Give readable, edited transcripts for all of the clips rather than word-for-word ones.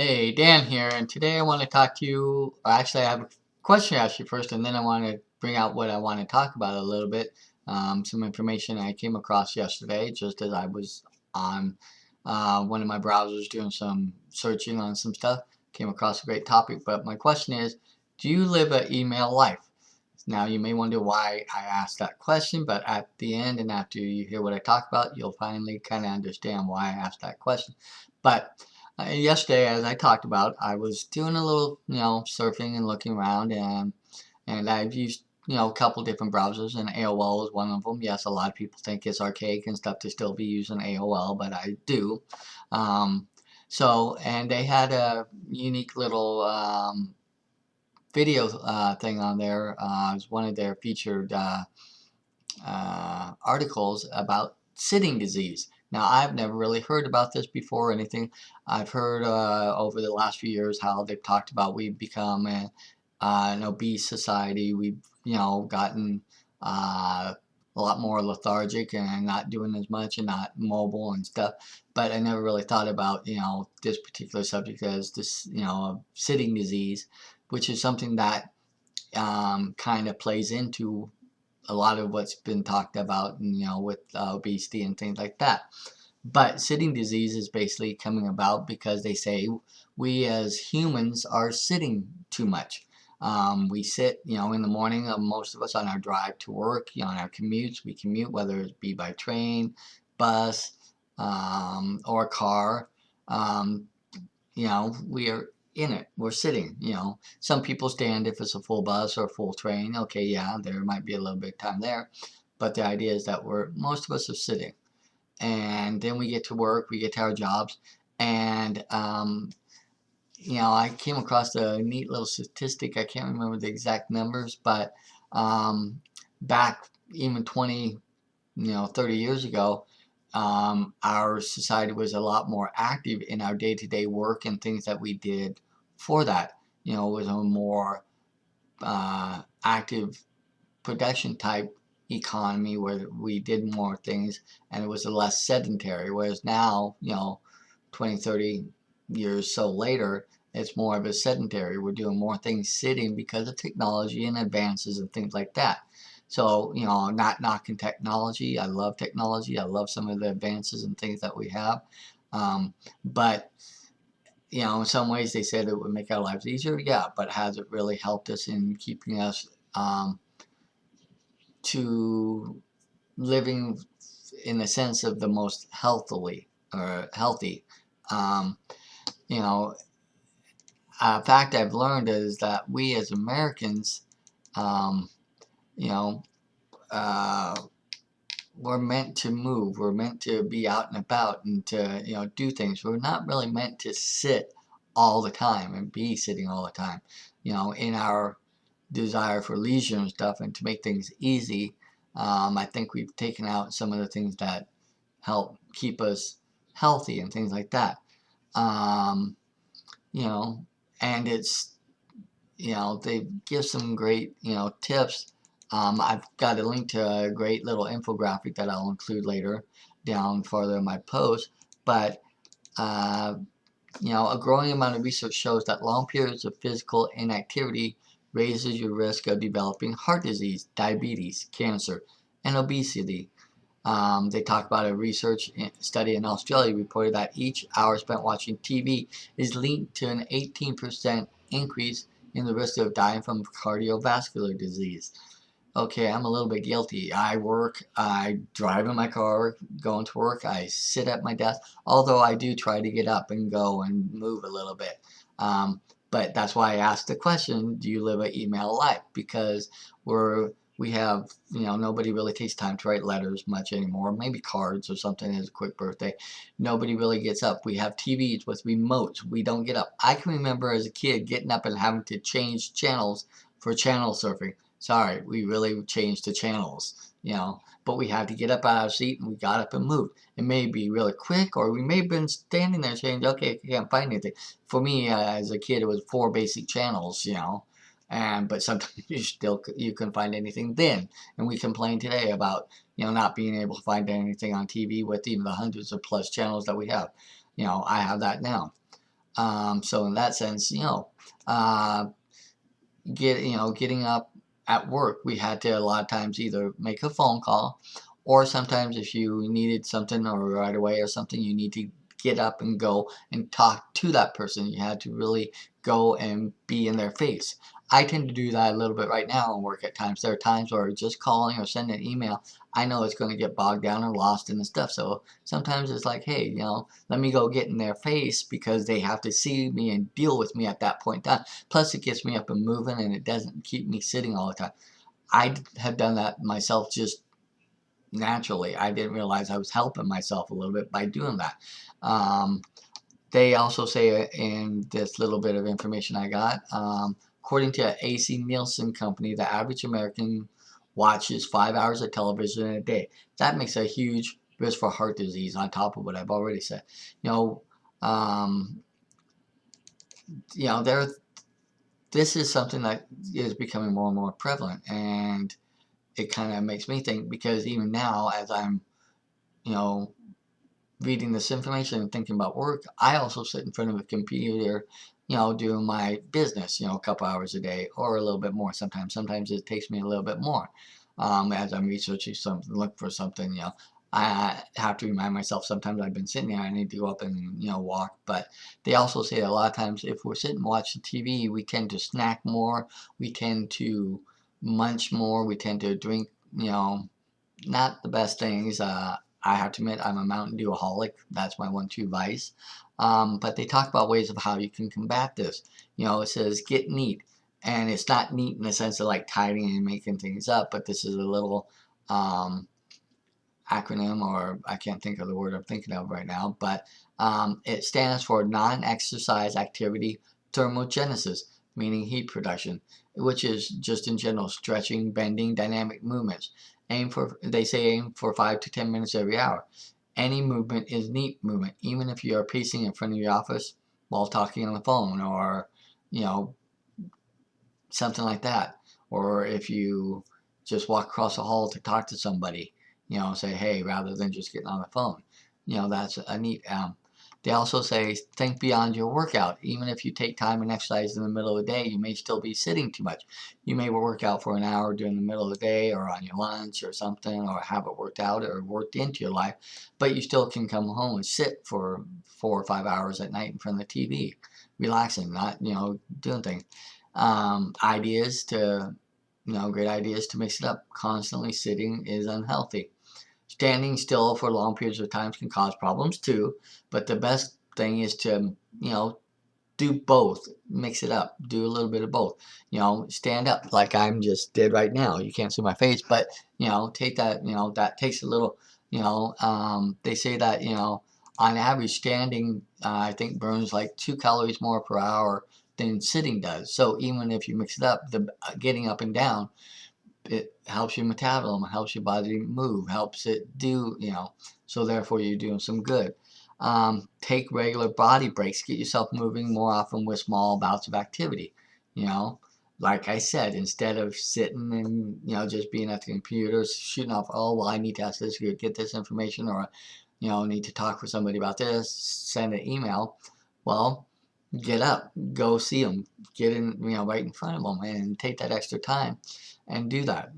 Hey, Dan here, and today I want to talk to you. Actually, I have a question to ask you first, and then I want to bring out what I want to talk about a little bit. Some information I came across yesterday, just as I was on one of my browsers doing some searching on some stuff. Came across a great topic, but my question is, do you live an email life? Now, you may wonder why I asked that question, but at the end and after you hear what I talk about, you'll finally kind of understand why I asked that question. But yesterday, as I talked about, I was doing a little, surfing and looking around, and I've used, a couple different browsers, and AOL is one of them. Yes, a lot of people think it's archaic and stuff to still be using AOL, but I do. Um, and they had a unique little video thing on there. It was one of their featured articles about sitting disease. Now, I've never really heard about this before or anything. I've heard over the last few years how they've talked about we've become an obese society. We've, gotten a lot more lethargic and not doing as much and not mobile and stuff. But I never really thought about, this particular subject as this, sitting disease, which is something that kind of plays into a lot of what's been talked about, with obesity and things like that. But sitting disease is basically coming about because they say we as humans are sitting too much. We sit, in the morning, most of us on our drive to work, on our commutes, we commute, whether it be by train, bus, or car. Um, we are in it. We're sitting, Some people stand if it's a full bus or a full train. Okay, yeah, there might be a little bit of time there. But the idea is that most of us are sitting. And then we get to work, we get to our jobs. And, I came across a neat little statistic. I can't remember the exact numbers, but back even 20, 30 years ago, our society was a lot more active in our day-to-day work and things that we did for that. It was a more active production type economy where we did more things and it was a less sedentary. Whereas now, 20, 30 years so later, it's more of a sedentary. We're doing more things sitting because of technology and advances and things like that. So, not knocking technology. I love technology. I love some of the advances and things that we have. But, in some ways they said it would make our lives easier. Yeah, but has it really helped us in keeping us to living in the sense of the most healthily or healthy? Um, you know, a fact I've learned is that we as Americans, um, you know, uh, we're meant to move. We're meant to be out and about and to, do things. We're not really meant to sit all the time and be sitting all the time. In our desire for leisure and stuff and to make things easy, I think we've taken out some of the things that help keep us healthy and things like that. Um, you know, and it's, they give some great, tips. I've got a link to a great little infographic that I'll include later down farther in my post. But, a growing amount of research shows that long periods of physical inactivity raises your risk of developing heart disease, diabetes, cancer, and obesity. They talk about a research study in Australia reported that each hour spent watching TV is linked to an 18% increase in the risk of dying from cardiovascular disease. Okay, I'm a little bit guilty. I work, I drive in my car, going to work, I sit at my desk, although I do try to get up and go and move a little bit. But that's why I asked the question, do you live an email life? Because we have, nobody really takes time to write letters much anymore. Maybe cards or something as a quick birthday. Nobody really gets up. We have TVs with remotes. We don't get up. I can remember as a kid getting up and having to change channels for channel surfing. Sorry, we really changed the channels, but we had to get up out of our seat and we got up and moved. It may be really quick or we may have been standing there saying, okay, I can't find anything. For me, as a kid, it was 4 basic channels, but sometimes you couldn't find anything then. And we complain today about, not being able to find anything on TV with even the hundreds of plus channels that we have. I have that now. So in that sense, uh, getting up at work, we had to a lot of times either make a phone call, or sometimes if you needed something or right away or something, you need to get up and go and talk to that person. You had to really go and be in their face. I tend to do that a little bit right now at work at times. There are times where just calling or sending an email, I know it's going to get bogged down or lost in the stuff. So sometimes it's like, hey, let me go get in their face because they have to see me and deal with me at that point in time. Plus, it gets me up and moving, and it doesn't keep me sitting all the time. I have done that myself just naturally. I didn't realize I was helping myself a little bit by doing that. Um, they also say in this little bit of information I got, according to AC Nielsen Company, the average American watches 5 hours of television in a day. That makes a huge risk for heart disease on top of what I've already said. You know, um, there this is something that is becoming more and more prevalent, and it kind of makes me think, because even now as I'm you know reading this information and thinking about work, I also sit in front of a computer, doing my business, a couple hours a day or a little bit more sometimes. Sometimes it takes me a little bit more, as I'm researching something, look for something. I have to remind myself sometimes I've been sitting there, I need to go up and walk. But they also say a lot of times if we're sitting watching TV, we tend to snack more, we tend to munch more, we tend to drink, not the best things. I have to admit, I'm a Mountain Dew-aholic. That's my one-two vice. But they talk about ways of how you can combat this. It says get neat. And it's not neat in the sense of like tidying and making things up, but this is a little um, acronym, or I can't think of the word I'm thinking of right now, but it stands for non-exercise activity thermogenesis, meaning heat production, which is just in general stretching, bending, dynamic movements. They say aim for 5 to 10 minutes every hour. Any movement is neat movement, even if you are pacing in front of your office while talking on the phone, or you know something like that. Or if you just walk across the hall to talk to somebody, say hey, rather than just getting on the phone. That's a neat. They also say think beyond your workout. Even if you take time and exercise in the middle of the day, you may still be sitting too much. You may work out for an hour during the middle of the day or on your lunch or something, or have it worked out or worked into your life, but you still can come home and sit for 4 or 5 hours at night in front of the TV, relaxing, not doing things. Ideas to, great ideas to mix it up. Constantly sitting is unhealthy. Standing still for long periods of time can cause problems too, but the best thing is to, do both. Mix it up. Do a little bit of both. Stand up like I'm just did right now. You can't see my face, but, take that, that takes a little, they say that, on average, standing, I think burns like 2 calories more per hour than sitting does. So even if you mix it up, the getting up and down, it helps your metabolism, helps your body move, helps it do, so therefore you're doing some good. Take regular body breaks, get yourself moving more often with small bouts of activity. You know, like I said, instead of sitting and, just being at the computer, shooting off, oh, well, I need to ask this, get this information, or, need to talk with somebody about this, send an email. Well, get up, go see them, get in, right in front of them, and take that extra time and do that.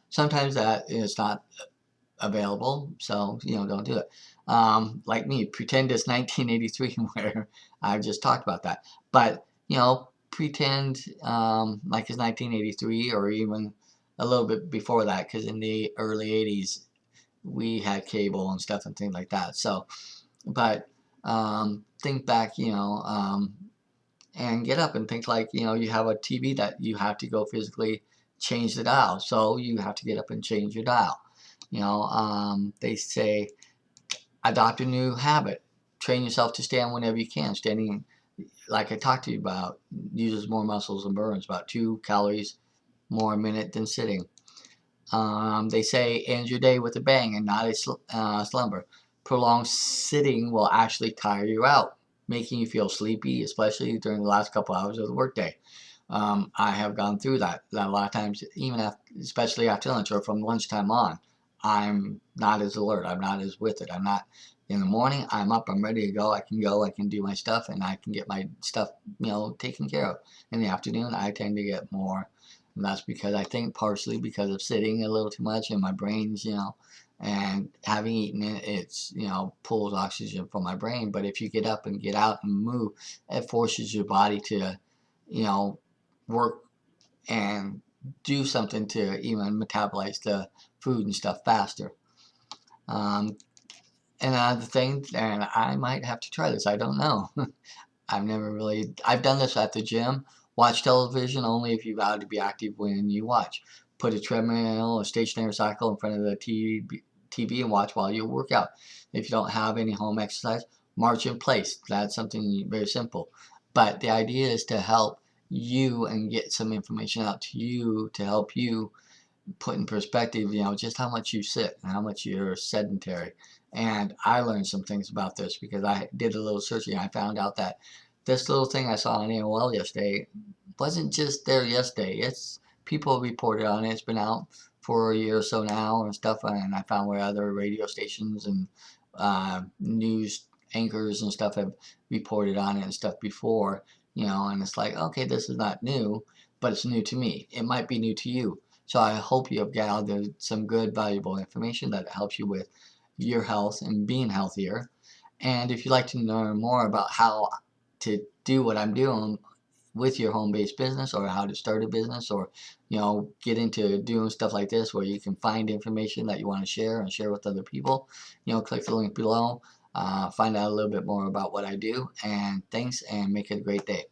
Sometimes that is not available, so don't do it. Like me, pretend it's 1983 where I just talked about that, but pretend like it's 1983 or even a little bit before that, because in the early 80s we had cable and stuff and things like that. So, but think back, and get up and think like, you have a TV that you have to go physically change the dial. So you have to get up and change your dial. They say adopt a new habit. Train yourself to stand whenever you can. Standing, like I talked to you about, uses more muscles and burns about 2 calories more a minute than sitting. They say end your day with a bang and not a slumber. Prolonged sitting will actually tire you out, making you feel sleepy, especially during the last couple hours of the workday. I have gone through that a lot of times, even after, especially after lunch or from lunchtime on. I'm not as alert. I'm not as with it. I'm not In the morning, I'm up, I'm ready to go, I can do my stuff, and I can get my stuff, taken care of. In the afternoon, I tend to get more, and that's because I think partially because of sitting a little too much in my brains, and having eaten it, it's, pulls oxygen from my brain. But if you get up and get out and move, it forces your body to, you know, work and do something to even metabolize the food and stuff faster. Um, and another thing, and I might have to try this, I don't know. I've done this at the gym. Watch television only if you vow to be active when you watch. Put a treadmill or stationary cycle in front of the TV and watch while you work out. If you don't have any home exercise, march in place. That's something very simple. But the idea is to help you and get some information out to you to help you put in perspective, just how much you sit and how much you're sedentary. And I learned some things about this because I did a little searching. I found out that this little thing I saw on AOL yesterday wasn't just there yesterday. It's people reported on it. It's been out for a year or so now and stuff. And I found where other radio stations and news anchors and stuff have reported on it and stuff before, and it's like, okay, this is not new, but it's new to me. It might be new to you. So I hope you have gathered some good, valuable information that helps you with your health and being healthier. And if you'd like to learn more about how to do what I'm doing with your home-based business, or how to start a business, or get into doing stuff like this where you can find information that you want to share and share with other people, click the link below, find out a little bit more about what I do. And thanks, and make it a great day.